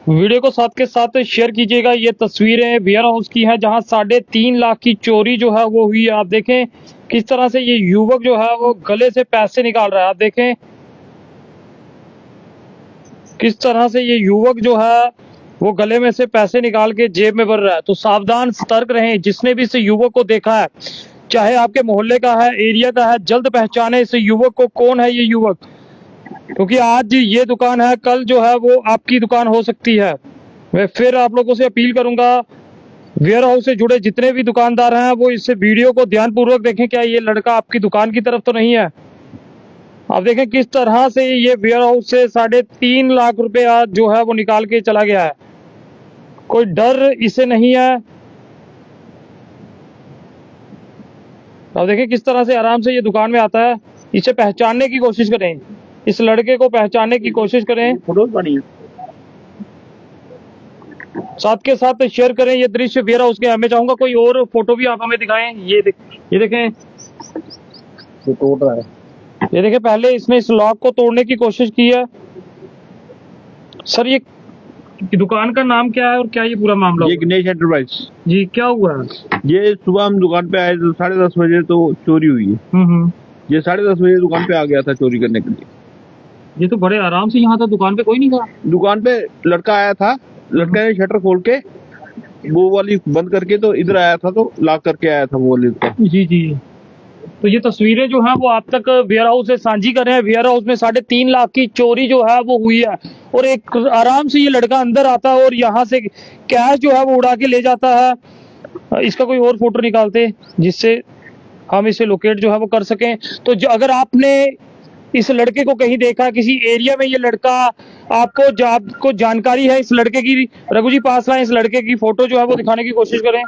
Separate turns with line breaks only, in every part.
Video को साथ के साथ शेयर कीजिएगा। ये तस्वीरें वेयर हाउस की हैं जहां 3.5 लाख की चोरी जो है वो हुई है। आप देखें किस तरह से ये युवक जो है वो गले से पैसे निकाल रहा है। आप देखें किस तरह से ये युवक जो है वो गले में से पैसे निकाल के जेब में भर रहा है। तो सावधान सतर्क रहें। जिसने भी इस युवक को देखा है, चाहे आपके मोहल्ले का है, एरिया का है, जल्द पहचाने इस युवक को। कौन है ये युवक? क्योंकि आज ये दुकान है, कल जो है वो आपकी दुकान हो सकती है। मैं फिर आप लोगों से अपील करूंगा, वेयर हाउस से जुड़े जितने भी दुकानदार हैं वो इस वीडियो को ध्यानपूर्वक देखें। क्या ये लड़का आपकी दुकान की तरफ तो नहीं है? आप देखें किस तरह से ये वेयर हाउस से 3.5 लाख रुपया जो है वो निकाल के चला गया है। कोई डर इसे नहीं है। आप देखें किस तरह से आराम से ये दुकान में आता है। इसे पहचानने की कोशिश करें, इस लड़के को पहचानने की कोशिश करें, साथ के साथ शेयर करें ये दृश्य वेयर हाउस के। मैं चाहूंगा कोई और फोटो भी आप हमें दिखाएं। ये देखें
ये तोड़ रहा है।
ये देखें, पहले इसने इस लॉक को तोड़ने की कोशिश की है। सर ये दुकान का नाम क्या है और क्या ये पूरा मामला?
ये गणेश एंटरप्राइज
जी, क्या हुआ है?
ये सुबह हम दुकान पे आए तो 10:30 बजे तो चोरी हुई है। ये 10:30 बजे दुकान पे आ गया था चोरी करने के लिए।
ये तो बड़े आराम से यहाँ था, दुकान पे कोई नहीं था।
दुकान पे लड़का आया था, लड़के ने शटर खोल के वो वाली बंद करके तो इधर आया था, तो लॉक करके आया था वो वाली दुकान।
जी जी। तो ये तस्वीरें जो हैं वो आप तक वेयर हाउस से साझी कर रहे हैं। वेयर हाउस में 3.5 लाख की चोरी जो है वो हुई है और एक आराम से ये लड़का अंदर आता है और यहाँ से कैश जो है वो उड़ा के ले जाता है। इसका कोई और फोटो निकालते जिससे हम इसे लोकेट जो है वो कर सकें। तो अगर आपने इस लड़के को कहीं देखा, किसी एरिया में ये लड़का आपको जानकारी है इस लड़के की, रघु जी पास लाए, इस लड़के की फोटो जो है वो दिखाने की कोशिश करें।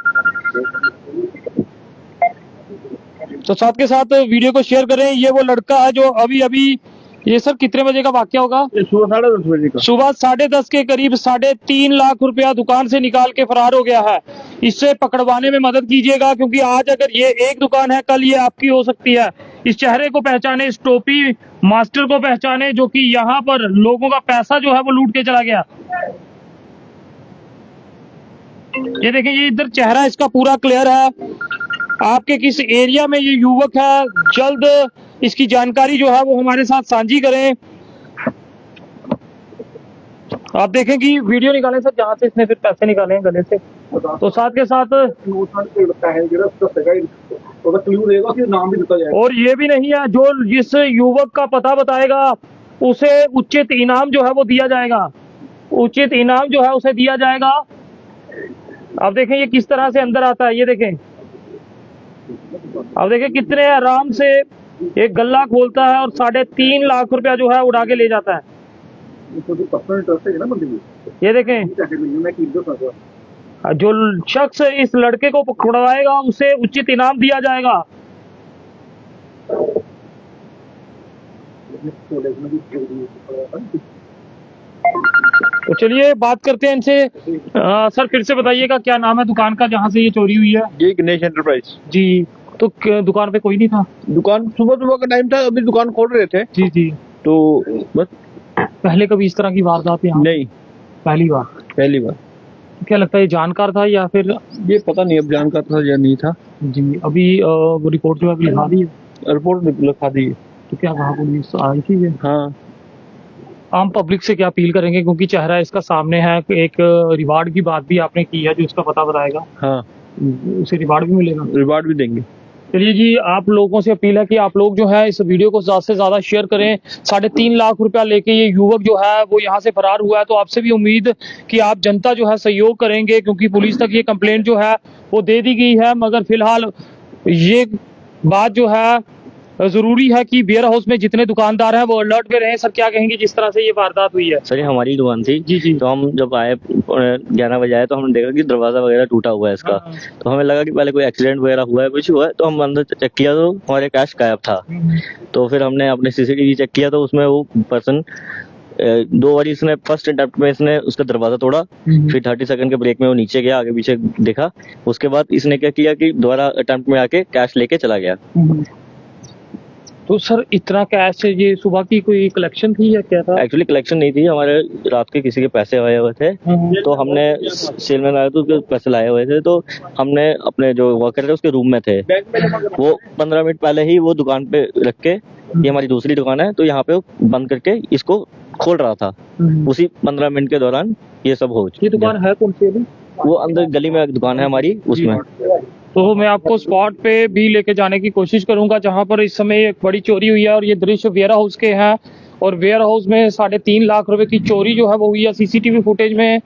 तो साथ के साथ वीडियो को शेयर करें। ये वो लड़का है जो अभी ये सर कितने बजे का वाकया होगा?
सुबह 10:30 बजे का।
सुबह 10:30 के करीब 3.5 लाख रुपया दुकान से निकाल के फरार हो गया है। इससे पकड़वाने में मदद कीजिएगा, क्योंकि आज अगर ये एक दुकान है, कल ये आपकी हो सकती है। इस चेहरे को पहचाने, इस टोपी मास्टर को पहचाने जो कि यहाँ पर लोगों का पैसा जो है वो लूट के चला गया। ये देखिए, ये इधर चेहरा इसका पूरा क्लियर है। आपके किस एरिया में ये युवक है, जल्द इसकी जानकारी जो है वो हमारे साथ साझी करें। आप देखें कि वीडियो निकालें सर, जहां से इसने फिर पैसे निकाले हैं गले से। तो साथ के साथ और ये भी नहीं है, जो जिस युवक का पता बताएगा उसे उचित इनाम जो है वो दिया जाएगा। उचित इनाम जो है उसे दिया जाएगा। आप देखें ये किस तरह से अंदर आता है। ये देखें, अब देखिए कितने आराम से एक गल्ला खोलता है और 3.5 लाख रुपया जो है उड़ा के ले जाता है। ये देखें, जो शख्स इस लड़के को पकड़वाएगा उसे उचित इनाम दिया जाएगा। तो चलिए बात करते हैं इनसे। सर फिर से बताइएगा क्या नाम है दुकान का जहाँ से ये चोरी हुई है?
ये गणेश एंटरप्राइज
जी। तो दुकान पे कोई नहीं था?
दुकान सुबह का टाइम था, अभी दुकान खोल रहे थे।
जी जी।
तो बस।
पहले कभी इस तरह की वारदात यहाँ?
नहीं,
पहली बार।
पहली बार।
क्या लगता है ये जानकार था या फिर?
ये पता नहीं, अब जानकार था या नहीं था।
जी। अभी वो रिपोर्ट जो है लिखा दी है?
रिपोर्ट लिखा दी है।
तो क्या कहा पुलिस आई थी?
हाँ।
आम पब्लिक से क्या अपील करेंगे, क्योंकि चेहरा इसका सामने है? एक रिवार्ड की बात भी आपने की है, जो इसका पता बताएगा
हाँ
उसे रिवार्ड भी मिलेगा?
रिवार्ड भी देंगे।
चलिए जी, आप लोगों से अपील है कि आप लोग जो है इस वीडियो को ज्यादा से ज्यादा शेयर करें। 3.5 लाख रुपया लेके ये युवक जो है वो यहाँ से फरार हुआ है। तो आपसे भी उम्मीद कि आप जनता जो है सहयोग करेंगे, क्योंकि पुलिस तक ये कंप्लेंट जो है वो दे दी गई है। मगर फिलहाल ये बात जो है जरूरी है कि वेयर हाउस में जितने दुकानदार हैं वो अलर्ट में रहें। सर क्या कहेंगे जिस तरह से ये वारदात हुई है?
सर ये हमारी दुकान थी।
जी जी।
तो हम जब आए 11 बजे आए तो हमने देखा कि दरवाजा वगैरह टूटा हुआ है इसका। तो हमें लगा कि पहले कोई एक्सीडेंट वगैरह हुआ है, कुछ हुआ है। तो हम अंदर चेक किया तो हमारे कैश गायब था। तो फिर हमने अपने सीसीटीवी चेक किया तो उसमें वो पर्सन 2 बार इसने फर्स्ट अटेम्प्ट में इसने उसका दरवाजा तोड़ा, फिर 30 सेकंड के ब्रेक में वो नीचे गया, आगे पीछे देखा। उसके बाद इसने क्या किया कि दोबारा अटेम्प्ट में आके कैश लेके चला गया।
तो सर इतना कैश ये सुबह की कोई कलेक्शन थी या क्या था?
एक्चुअली कलेक्शन नहीं थी, हमारे रात के किसी के पैसे आए हुए थे, तो हमने सेलमैन आया तो उसके पैसे लाए हुए थे, तो हमने अपने जो वर्कर थे उसके रूम में थे, वो 15 मिनट पहले ही वो दुकान पे रख के, ये हमारी दूसरी दुकान है, तो यहाँ पे वो बंद करके इसको खोल रहा था। उसी 15 मिनट के दौरान ये सब हो
ये दुकान है कौन सी अभी?
वो अंदर गली में एक दुकान है हमारी, उसमें।
तो मैं आपको स्पॉट पे भी लेके जाने की कोशिश करूंगा जहां पर इस समय एक बड़ी चोरी हुई है, और ये दृश्य वेयर हाउस के हैं, और वेयर हाउस में 3.5 लाख रुपए की चोरी जो है वो हुई है। सीसीटीवी फुटेज में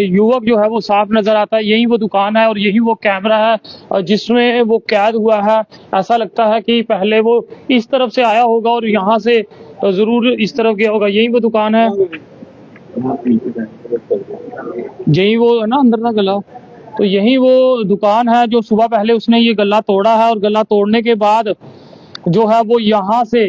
युवक जो है वो साफ नजर आता है। यही वो दुकान है और यही वो कैमरा है जिसमें वो कैद हुआ है। ऐसा लगता है कि पहले वो इस तरफ से आया होगा और यहाँ से जरूर इस तरफ गया होगा। यही वो दुकान है, यही वो है ना अंदर ना गला, तो यही वो दुकान है जो सुबह पहले उसने ये गला तोड़ा है, और गला तोड़ने के बाद जो है वो यहाँ से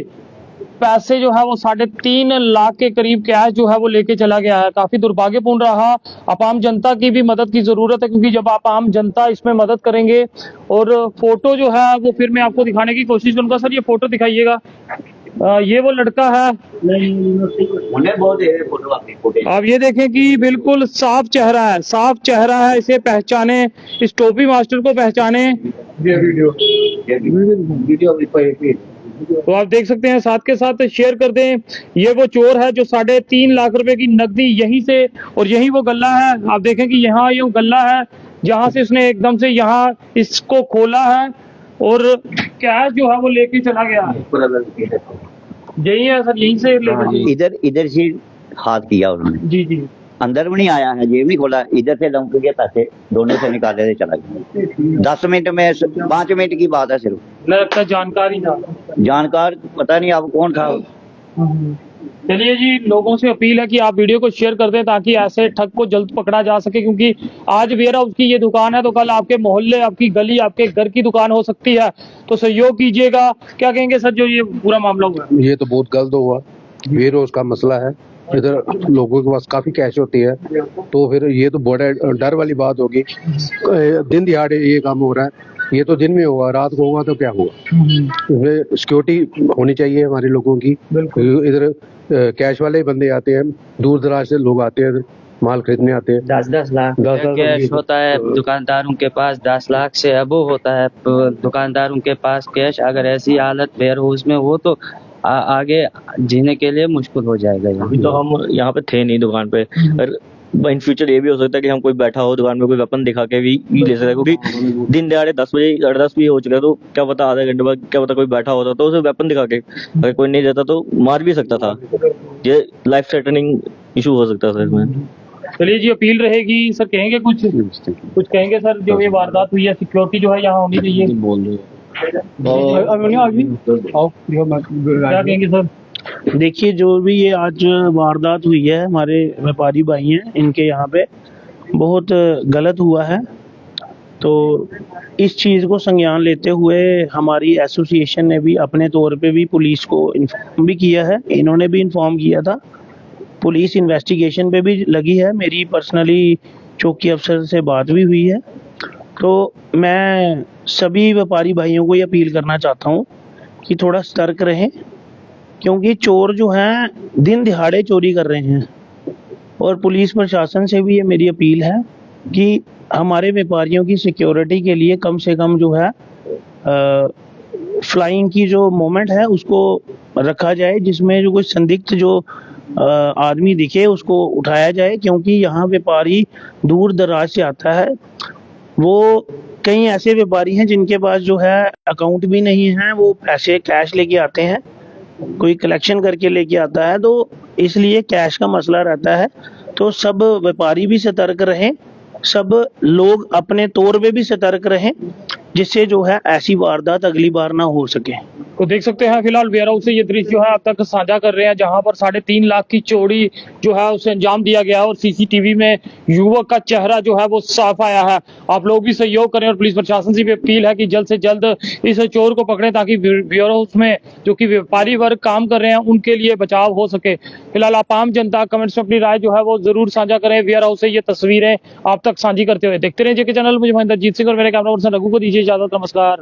पैसे जो है वो 3.5 लाख के करीब कैश जो है वो लेके चला गया है। काफी दुर्भाग्यपूर्ण रहा। आप आम जनता की भी मदद की जरूरत है, क्योंकि जब आप आम जनता इसमें मदद करेंगे, और फोटो जो है वो फिर मैं आपको दिखाने की कोशिश करूंगा। सर ये फोटो दिखाइएगा। ये वो लड़का है, आप ये देखें कि बिल्कुल साफ चेहरा है, साफ चेहरा है। इसे पहचाने, इस टोपी मास्टर को पहचाने। तो आप देख सकते हैं, साथ के साथ शेयर कर दें। ये वो चोर है जो 3.5 लाख रुपए की नकदी यहीं से, और यही वो गल्ला है। आप देखें कि यहाँ ये गल्ला है जहाँ से उसने एकदम से यहाँ इसको खोला है, और कैश जो है वो लेके चला गया है। यही है सर, यहीं से लेकर
इधर से हाथ किया उन्होंने।
जी जी,
अंदर भी नहीं आया है, जेब नहीं खोला, इधर से लंक के पैसे दोनों से निकाले थे, चला गया। 10 मिनट में 5 मिनट की बात है सिर्फ।
लगता जानकारी था,
जानकार पता नहीं अब कौन था।
चलिए जी, लोगों से अपील है कि आप वीडियो को शेयर कर दें ताकि ऐसे ठग को जल्द पकड़ा जा सके, क्योंकि आज वेयर हाउस की ये दुकान है तो कल आपके मोहल्ले, आपकी गली, आपके घर की दुकान हो सकती है। तो सहयोग कीजिएगा। क्या कहेंगे सर जो ये पूरा मामला हुआ?
ये तो बहुत गलत हुआ। वेयर हाउस का मसला है, इधर लोगों के पास काफी कैश होती है, तो फिर ये तो बड़ा डर वाली बात होगी। दिन दिहाड़े ये काम हो रहा है, ये तो दिन में होगा, रात को होगा तो क्या हुआ। सिक्योरिटी होनी चाहिए हमारे लोगों की। इधर कैश वाले बंदे आते हैं, दूर दराज से लोग आते हैं, माल खरीदने आते हैं।
10-10 लाख कैश होता है दुकानदारों के पास, 10 लाख से अबव होता है दुकानदारों के पास कैश। अगर ऐसी हालत वेयर हाउस में हो तो आगे जीने के लिए मुश्किल हो जाएगा।
अभी तो हम यहाँ पे थे नहीं दुकान पे, इन फ्यूचर ये भी हो सकता है कि हम कोई बैठा हो दुकान में, कोई वेपन दिखा के भी ले सकता है, क्योंकि दिन दहाड़े 10 बजे 10:30 भी हो चुका है, तो क्या पता आधे घंटे बाद क्या पता कोई बैठा होता तो उसे वेपन दिखा के, अगर कोई नहीं देता तो मार भी सकता था। ये लाइफ थ्रेटनिंग इशू हो सकता था इसमें।
चलिए जी, अपील रहेगी। सर कहेंगे कुछ कहेंगे सर, जो ये वारदात हुई है, सिक्योरिटी जो है यहाँ होनी चाहिए। क्या कहेंगे सर?
देखिए, जो भी ये आज वारदात हुई है, हमारे व्यापारी भाई हैं इनके यहाँ पे, बहुत गलत हुआ है। तो इस चीज़ को संज्ञान लेते हुए हमारी एसोसिएशन ने भी अपने तौर पे भी पुलिस को इन्फॉर्म भी किया है, इन्होंने भी इन्फॉर्म किया था। पुलिस इन्वेस्टिगेशन पे भी लगी है, मेरी पर्सनली चौकी अफसर से बात भी हुई है। तो मैं सभी व्यापारी भाइयों को ये अपील करना चाहता हूँ कि थोड़ा सतर्क रहें, क्योंकि चोर जो हैं दिन दिहाड़े चोरी कर रहे हैं। और पुलिस प्रशासन से भी ये मेरी अपील है कि हमारे व्यापारियों की सिक्योरिटी के लिए कम से कम जो है फ्लाइंग की जो मोमेंट है उसको रखा जाए, जिसमें जो कोई संदिग्ध जो आदमी दिखे उसको उठाया जाए, क्योंकि यहाँ व्यापारी दूर दराज से आता है। वो कई ऐसे व्यापारी हैं जिनके पास जो है अकाउंट भी नहीं है, वो पैसे कैश लेके आते हैं, कोई कलेक्शन करके लेके आता है, तो इसलिए कैश का मसला रहता है। तो सब व्यापारी भी सतर्क रहें, सब लोग अपने तौर पे भी सतर्क रहें, जिससे जो है ऐसी वारदात अगली बार ना हो सके।
तो देख सकते हैं फिलहाल वेयर हाउस से ये दृश्य जो है अब तक साझा कर रहे हैं, जहां पर 3.5 लाख की चोरी जो है उसे अंजाम दिया गया है, और सीसीटीवी में युवक का चेहरा जो है वो साफ आया है। आप लोग भी सहयोग करें, और पुलिस प्रशासन से भी अपील है कि जल्द से जल्द इस चोर को पकड़ें, ताकि वेयर हाउस में जो कि व्यापारी वर्ग काम कर रहे हैं उनके लिए बचाव हो सके। फिलहाल आप आम जनता कमेंट्स में अपनी राय जो है वो जरूर साझा करें। वेयर हाउस से ये तस्वीरें आप तक साझी करते हुए देखते रहिए जेके चैनल। मुझे महेंद्रजीत सिंह और मेरे कैमरा पर्सन रघु को दीजिए इजाजत। नमस्कार।